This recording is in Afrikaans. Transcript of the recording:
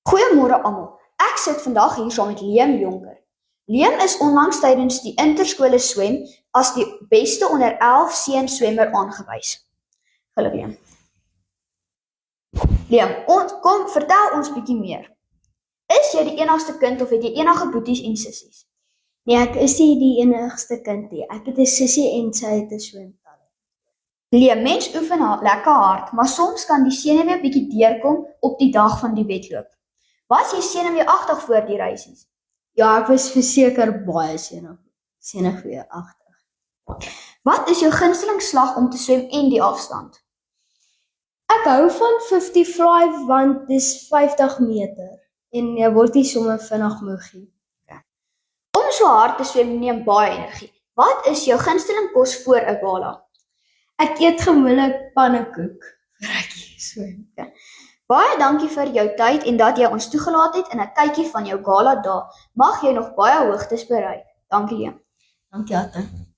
Goeiemôre almal. Ek sit vandag hier saam met Liam Jonker. Liam is onlangs tydens die interskole swem as die beste onder 11 seun swemmer aangewys. Hallo Liam. Liam, kom vertel ons bietjie meer. Is jy die enigste kind of het jy enige boeties en sissies? Nee, ek is nie die enigste kind nie. Ek het 'n sussie en sy het 'n swemtalent. Liam, mens oefen lekker hard, maar soms kan die senuwee bietjie deurkom op die dag van die wedloop. Was jy senuweeagtig voor die reisies? Ja, ek was verseker baie senuweeagtig. Wat is jou gunsteling slag om te swem en die afstand? Ek hou van 55 want dis 50 meter en jy word nie sommer vinnig moeg nie. Om so hard te swem neem baie energie. Wat is jou gunsteling kos voor 'n gala? Ek eet gewoonlik pannekoek voor ek swem. Baie dankie vir jou tyd en dat jy ons toegelaat het in 'n kykie van jou gala dae. Mag jy nog baie hoogtes bereik. Dankie Liam. Dankie Atte.